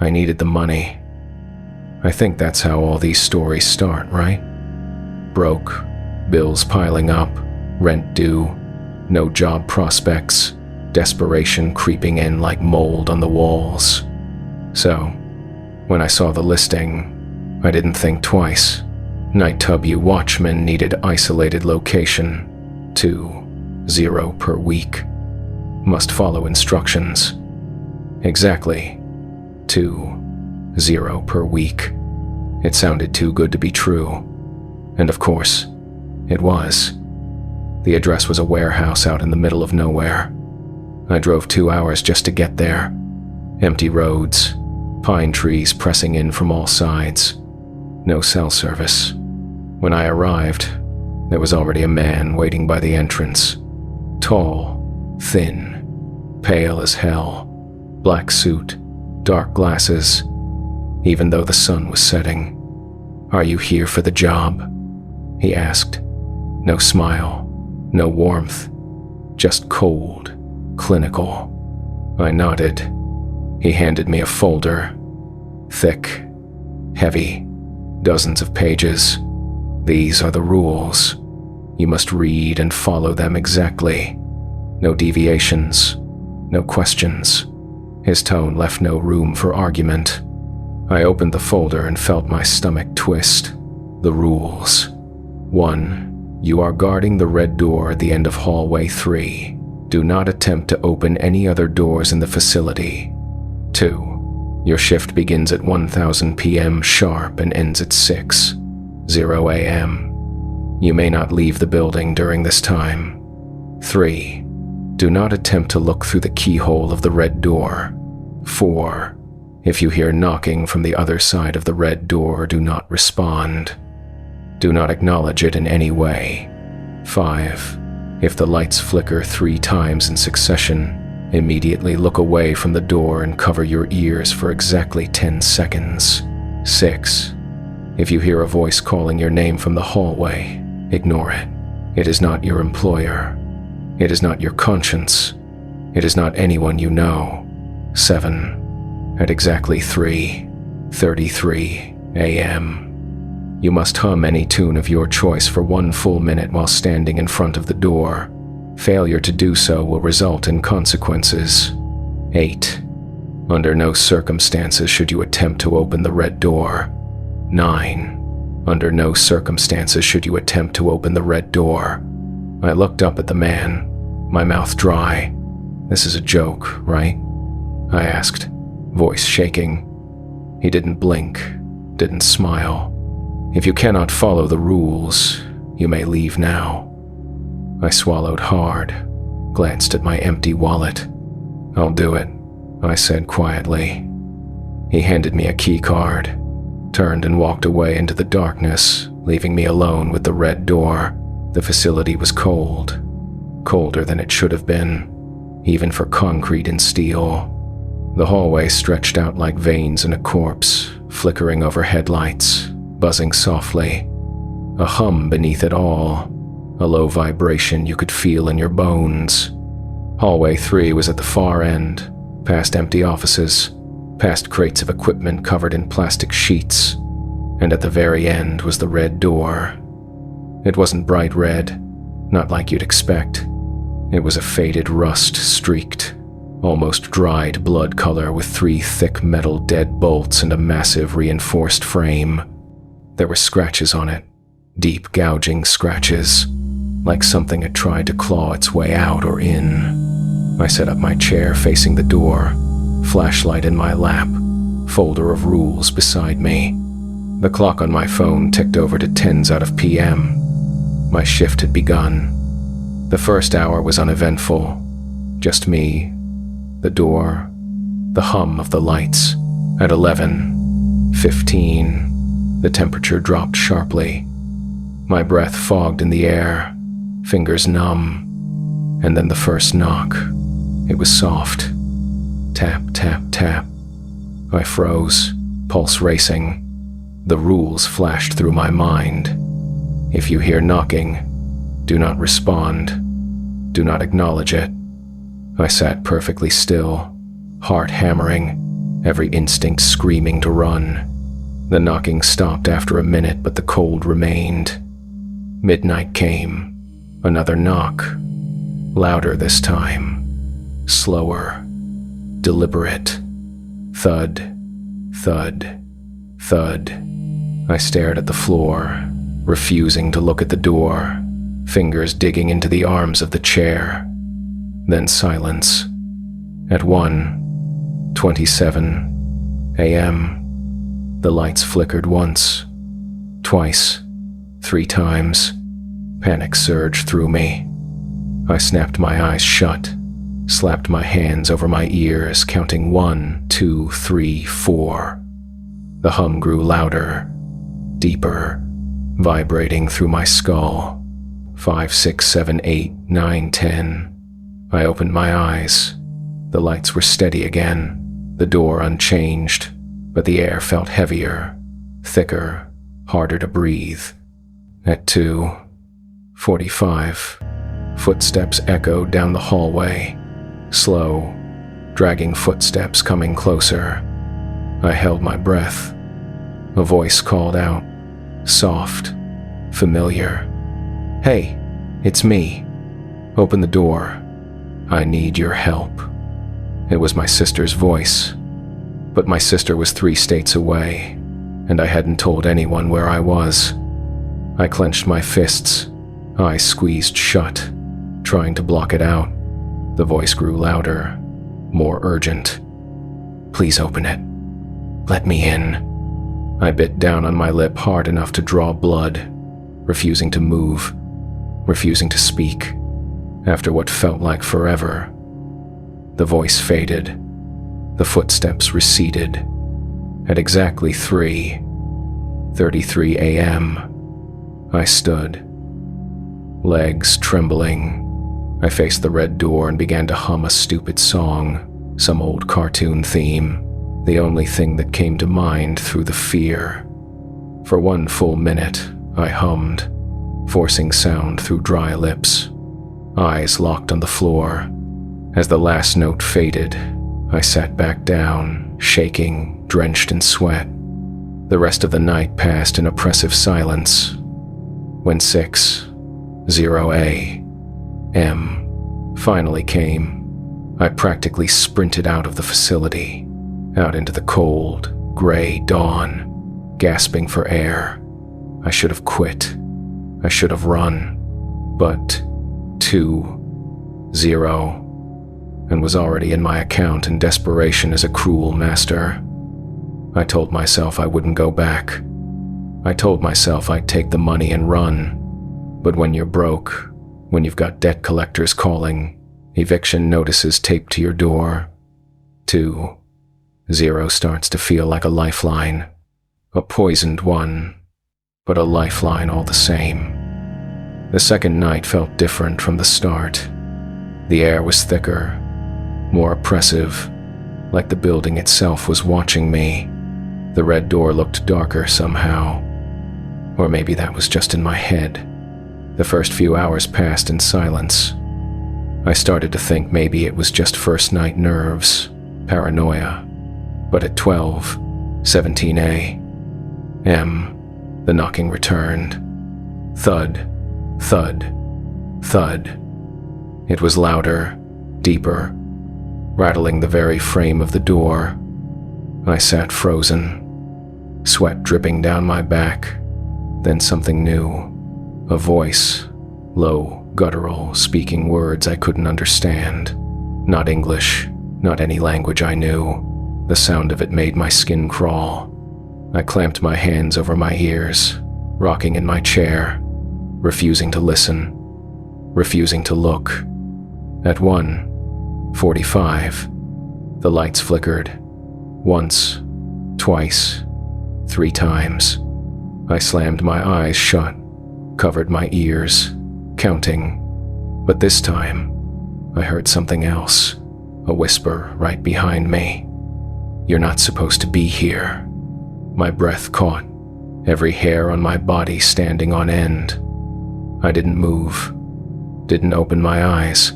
I needed the money. I think that's how all these stories start, right? Broke, bills piling up, rent due, no job prospects, desperation creeping in like mold on the walls. So, when I saw the listing, I didn't think twice. Night Tub U Watchman needed isolated location. 2-0 per week. Must follow instructions. Exactly. 2-0 per week. It sounded too good to be true. And of course, it was. The address was a warehouse out in the middle of nowhere. I drove 2 hours just to get there. Empty roads, pine trees pressing in from all sides. No cell service. When I arrived, there was already a man waiting by the entrance. Tall, thin, pale as hell, black suit, dark glasses, even though the sun was setting. "Are you here for the job?" he asked. No smile, no warmth, just cold, clinical. I nodded. He handed me a folder. Thick, heavy, dozens of pages. "These are the rules. You must read and follow them exactly. No deviations, no questions." His tone left no room for argument. I opened the folder and felt my stomach twist. The rules. 1. You are guarding the red door at the end of hallway 3. Do not attempt to open any other doors in the facility. 2. Your shift begins at 1000 p.m. sharp and ends at 6:0 a.m. You may not leave the building during this time. 3. Do not attempt to look through the keyhole of the red door. 4. If you hear knocking from the other side of the red door, do not respond. Do not acknowledge it in any way. 5. If the lights flicker 3 times in succession, immediately look away from the door and cover your ears for exactly 10 seconds. 6. If you hear a voice calling your name from the hallway, ignore it. It is not your employer. It is not your conscience. It is not anyone you know. 7. At exactly 3:33 a.m., you must hum any tune of your choice for 1 full minute while standing in front of the door. Failure to do so will result in consequences. 8. Under no circumstances should you attempt to open the red door. 9. Under no circumstances should you attempt to open the red door. I looked up at the man, my mouth dry. "This is a joke, right?" I asked, voice shaking. He didn't blink, didn't smile. "If you cannot follow the rules, you may leave now." I swallowed hard, glanced at my empty wallet. "I'll do it," I said quietly. He handed me a key card, turned and walked away into the darkness, leaving me alone with the red door. The facility was cold, colder than it should have been, even for concrete and steel. The hallway stretched out like veins in a corpse, flickering over headlights, buzzing softly. A hum beneath it all, a low vibration you could feel in your bones. Hallway 3 was at the far end, past empty offices, past crates of equipment covered in plastic sheets, and at the very end was the red door. It wasn't bright red, not like you'd expect. It was a faded rust-streaked, almost dried blood color with 3 thick metal dead bolts and a massive reinforced frame. There were scratches on it, deep gouging scratches, like something had tried to claw its way out or in. I set up my chair facing the door, flashlight in my lap, folder of rules beside me. The clock on my phone ticked over to 10s out of p.m. My shift had begun. The first hour was uneventful. Just me, the door, the hum of the lights. At 11:15, the temperature dropped sharply. My breath fogged in the air, fingers numb, and then the first knock. It was soft. Tap, tap, tap. I froze, pulse racing. The rules flashed through my mind. If you hear knocking, do not respond. Do not acknowledge it. I sat perfectly still, heart hammering, every instinct screaming to run. The knocking stopped after a minute, but the cold remained. Midnight came. Another knock. Louder this time. Slower. Deliberate. Thud. Thud. Thud. I stared at the floor, refusing to look at the door, fingers digging into the arms of the chair. Then silence. At 1:27 a.m., the lights flickered once, twice, 3 times. Panic surged through me. I snapped my eyes shut, slapped my hands over my ears, counting 1, 2, 3, 4. The hum grew louder, deeper, vibrating through my skull. 5, 6, 7, 8, 9, 10. I opened my eyes. The lights were steady again, the door unchanged, but the air felt heavier, thicker, harder to breathe. At 2:45, footsteps echoed down the hallway, slow, dragging footsteps coming closer. I held my breath. A voice called out, soft, familiar. "Hey, it's me. Open the door. I need your help." It was my sister's voice, but my sister was 3 states away, and I hadn't told anyone where I was. I clenched my fists, eyes squeezed shut, trying to block it out. The voice grew louder, more urgent. "Please open it. Let me in." I bit down on my lip hard enough to draw blood, refusing to move, refusing to speak. After what felt like forever, the voice faded. The footsteps receded. At exactly 3:33 a.m., I stood, legs trembling. I faced the red door and began to hum a stupid song, some old cartoon theme, the only thing that came to mind through the fear. For 1 full minute, I hummed, forcing sound through dry lips, eyes locked on the floor. As the last note faded, I sat back down, shaking, drenched in sweat. The rest of the night passed in oppressive silence. When 6:00 a.m. finally came, I practically sprinted out of the facility, out into the cold, gray dawn, gasping for air. I should have quit. I should have run. But 2-0 and was already in my account, and desperation is a cruel master. I told myself I wouldn't go back. I told myself I'd take the money and run. But when you're broke, when you've got debt collectors calling, eviction notices taped to your door, 2-0 starts to feel like a lifeline. A poisoned one, but a lifeline all the same. The second night felt different from the start. The air was thicker, more oppressive, like the building itself was watching me. The red door looked darker somehow. Or maybe that was just in my head. The first few hours passed in silence. I started to think maybe it was just first night nerves, paranoia. But at 12:17 a.m., the knocking returned. Thud, thud, thud. It was louder, deeper, rattling the very frame of the door. I sat frozen, sweat dripping down my back. Then something new. A voice, low, guttural, speaking words I couldn't understand. Not English, not any language I knew. The sound of it made my skin crawl. I clamped my hands over my ears, rocking in my chair, refusing to listen, refusing to look. At 1:45, the lights flickered. Once, twice, 3 times. I slammed my eyes shut, covered my ears, counting. But this time, I heard something else, a whisper right behind me. "You're not supposed to be here." My breath caught, every hair on my body standing on end. I didn't move, didn't open my eyes.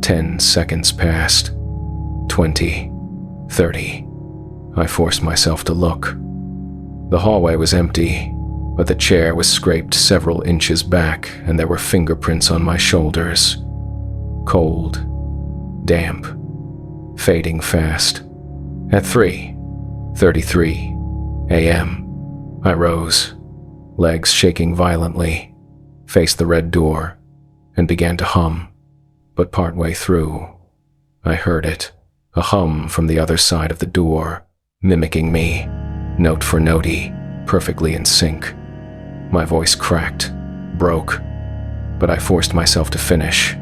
10 seconds passed, 20, 30. I forced myself to look. The hallway was empty, but the chair was scraped several inches back and there were fingerprints on my shoulders. Cold, damp, fading fast. At 3:33 a.m., I rose, legs shaking violently, faced the red door, and began to hum. But partway through, I heard it, a hum from the other side of the door, mimicking me, note for note, perfectly in sync. My voice cracked, broke, but I forced myself to finish.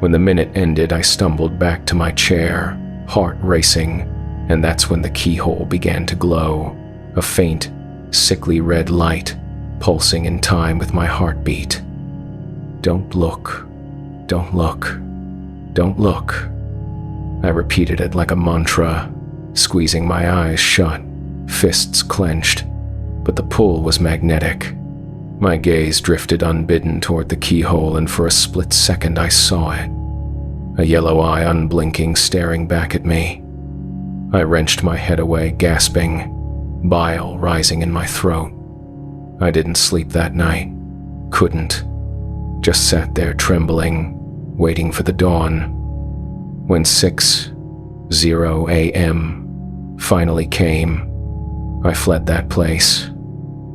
When the minute ended, I stumbled back to my chair, heart racing, and that's when the keyhole began to glow, a faint, sickly red light, pulsing in time with my heartbeat. Don't look, don't look, don't look. I repeated it like a mantra, squeezing my eyes shut, fists clenched, but the pull was magnetic. My gaze drifted unbidden toward the keyhole, and for a split second I saw it. A yellow eye unblinking, staring back at me. I wrenched my head away, gasping, bile rising in my throat. I didn't sleep that night. Couldn't. Just sat there trembling, waiting for the dawn. When 6:00 a.m. finally came, I fled that place,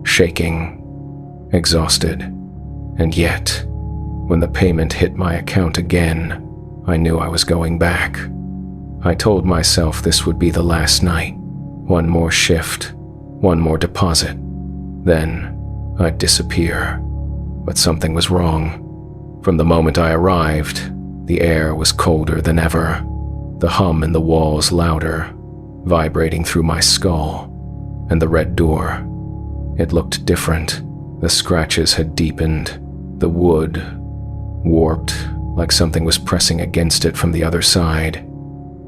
shaking, exhausted, and yet, when the payment hit my account again, I knew I was going back. I told myself this would be the last night, one more shift, one more deposit, then I'd disappear. But something was wrong. From the moment I arrived, the air was colder than ever, the hum in the walls louder, vibrating through my skull, and the red door. It looked different. The scratches had deepened, the wood warped, like something was pressing against it from the other side.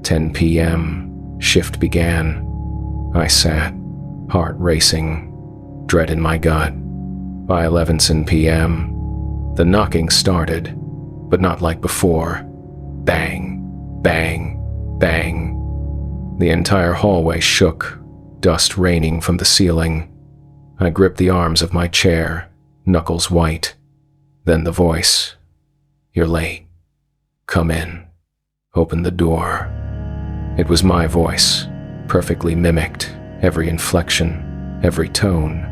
10 p.m., shift began. I sat, heart racing, dread in my gut. By 11 p.m., the knocking started, but not like before. Bang, bang, bang. The entire hallway shook, dust raining from the ceiling. I gripped the arms of my chair, knuckles white. Then the voice. You're late. Come in. Open the door. It was my voice, perfectly mimicked, every inflection, every tone.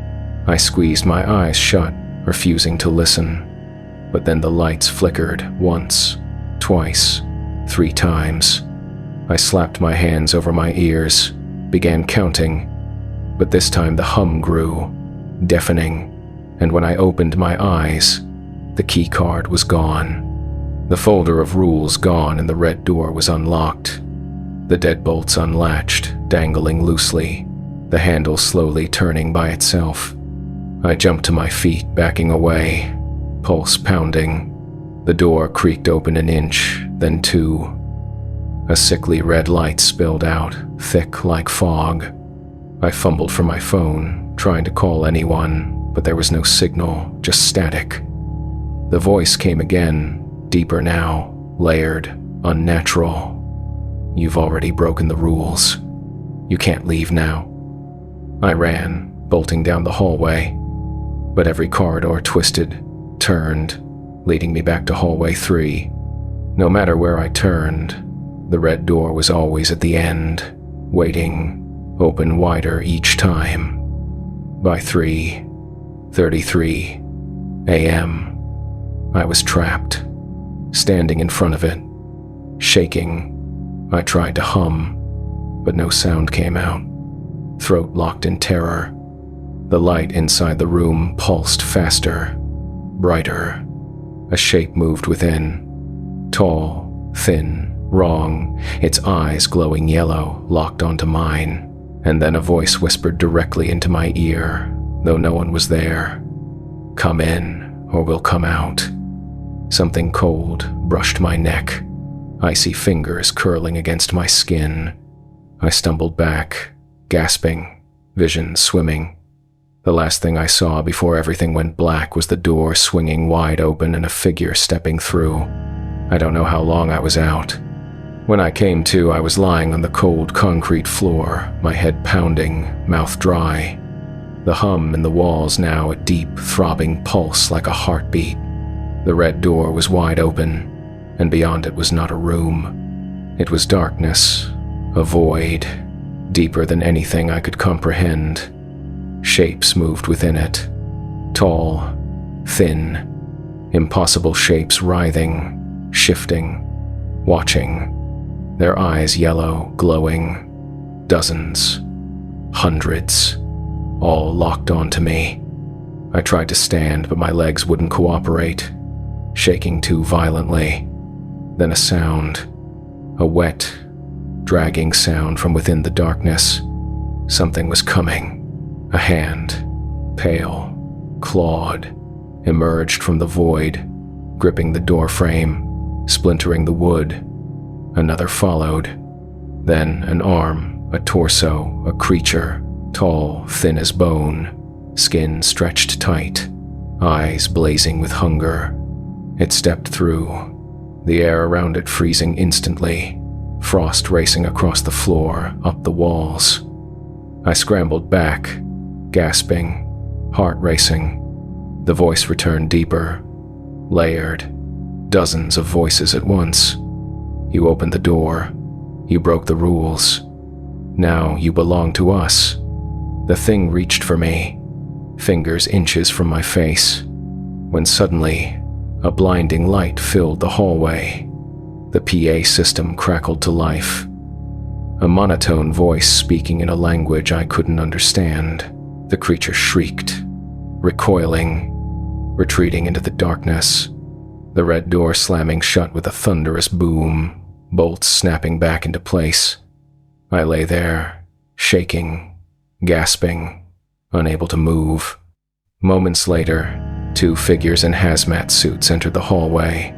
I squeezed my eyes shut, refusing to listen. But then the lights flickered once, twice, 3 times. I slapped my hands over my ears, began counting, but this time the hum grew, deafening, and when I opened my eyes, the key card was gone. The folder of rules gone and the red door was unlocked. The deadbolts unlatched, dangling loosely, the handle slowly turning by itself. I jumped to my feet, backing away, pulse pounding. The door creaked open an inch, then 2. A sickly red light spilled out, thick like fog. I fumbled for my phone, trying to call anyone, but there was no signal, just static. The voice came again, deeper now, layered, unnatural. You've already broken the rules. You can't leave now. I ran, bolting down the hallway, but every corridor twisted, turned, leading me back to hallway 3. No matter where I turned, the red door was always at the end, waiting, open wider each time. By 3:33 a.m., I was trapped, standing in front of it, shaking. I tried to hum, but no sound came out, throat locked in terror. The light inside the room pulsed faster, brighter. A shape moved within, tall, thin, wrong, its eyes glowing yellow, locked onto mine, and then a voice whispered directly into my ear, though no one was there. Come in, or we'll come out. Something cold brushed my neck, icy fingers curling against my skin. I stumbled back, gasping, vision swimming. The last thing I saw before everything went black was the door swinging wide open and a figure stepping through. I don't know how long I was out. When I came to, I was lying on the cold concrete floor, my head pounding, mouth dry. The hum in the walls now a deep, throbbing pulse like a heartbeat. The red door was wide open, and beyond it was not a room. It was darkness, a void, deeper than anything I could comprehend. Shapes moved within it. Tall, thin, impossible shapes writhing, shifting, watching. Their eyes yellow, glowing. Dozens, hundreds, all locked onto me. I tried to stand, but my legs wouldn't cooperate, shaking too violently. Then a sound, a wet, dragging sound from within the darkness. Something was coming. A hand, pale, clawed, emerged from the void, gripping the door frame, splintering the wood. Another followed. Then an arm, a torso, a creature, tall, thin as bone, skin stretched tight, eyes blazing with hunger. It stepped through, the air around it freezing instantly, frost racing across the floor, up the walls. I scrambled back, gasping, heart racing. The voice returned deeper, layered, dozens of voices at once. You opened the door. You broke the rules. Now you belong to us. The thing reached for me, fingers inches from my face, when suddenly a blinding light filled the hallway. The PA system crackled to life. A monotone voice speaking in a language I couldn't understand. The creature shrieked, recoiling, retreating into the darkness. The red door slamming shut with a thunderous boom, bolts snapping back into place. I lay there, shaking, gasping, unable to move. Moments later, 2 figures in hazmat suits entered the hallway.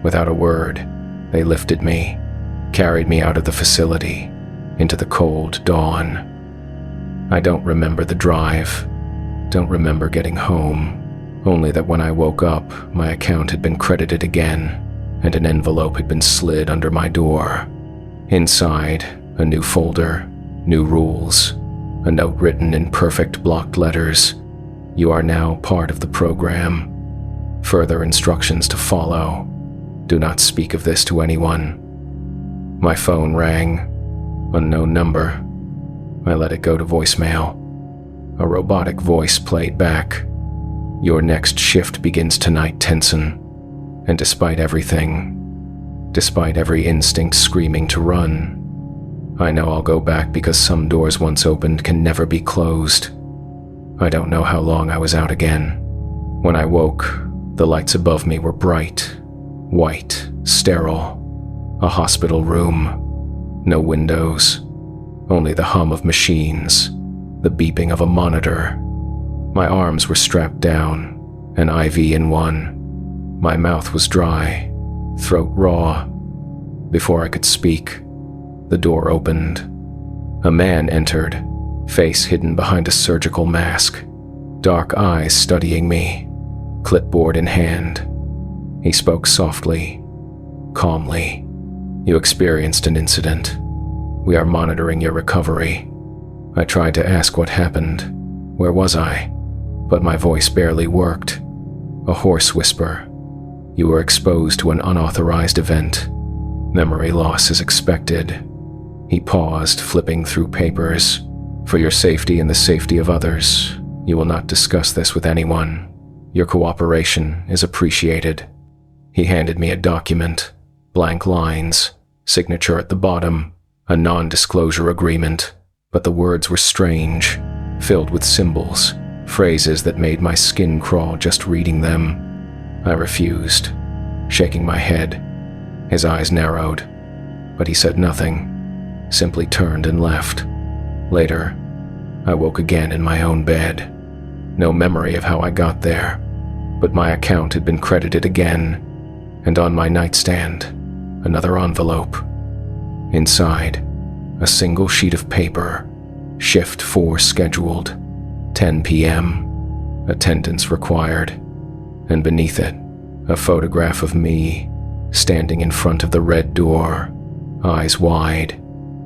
Without a word, they lifted me, carried me out of the facility, into the cold dawn. I don't remember the drive, don't remember getting home, only that when I woke up, my account had been credited again, and an envelope had been slid under my door. Inside, a new folder, new rules, a note written in perfect blocked letters. You are now part of the program. Further instructions to follow. Do not speak of this to anyone. My phone rang. Unknown number. I let it go to voicemail. A robotic voice played back. Your next shift begins tonight, Tenson. And despite everything, despite every instinct screaming to run, I know I'll go back because some doors once opened can never be closed. I don't know how long I was out again. When I woke, the lights above me were bright, white, sterile. A hospital room. No windows. Only the hum of machines, the beeping of a monitor. My arms were strapped down, an IV in one. My mouth was dry, throat raw. Before I could speak, the door opened. A man entered, face hidden behind a surgical mask, dark eyes studying me, clipboard in hand. He spoke softly, calmly. You experienced an incident. We are monitoring your recovery. I tried to ask what happened. Where was I? But my voice barely worked. A hoarse whisper. You were exposed to an unauthorized event. Memory loss is expected. He paused, flipping through papers. For your safety and the safety of others, you will not discuss this with anyone. Your cooperation is appreciated. He handed me a document, blank lines, signature at the bottom, a non-disclosure agreement, but the words were strange, filled with symbols, phrases that made my skin crawl just reading them. I refused, shaking my head. His eyes narrowed, but he said nothing, simply turned and left. Later, I woke again in my own bed. No memory of how I got there, but my account had been credited again, and on my nightstand, another envelope. Inside, a single sheet of paper, shift 4 scheduled, 10 p.m., attendance required, and beneath it, a photograph of me, standing in front of the red door, eyes wide,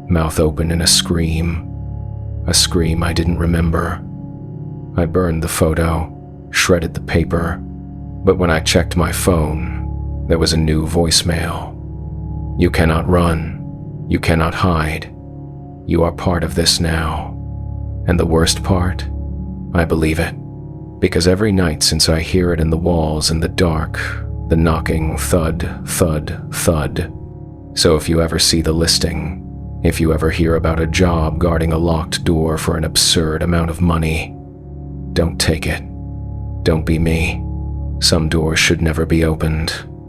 mouth open in a scream I didn't remember. I burned the photo, shredded the paper, but when I checked my phone, there was a new voicemail. You cannot run. You cannot hide. You are part of this now. And the worst part? I believe it. Because every night since I hear it in the walls in the dark, the knocking thud, thud, thud. So if you ever see the listing, if you ever hear about a job guarding a locked door for an absurd amount of money, don't take it. Don't be me. Some doors should never be opened.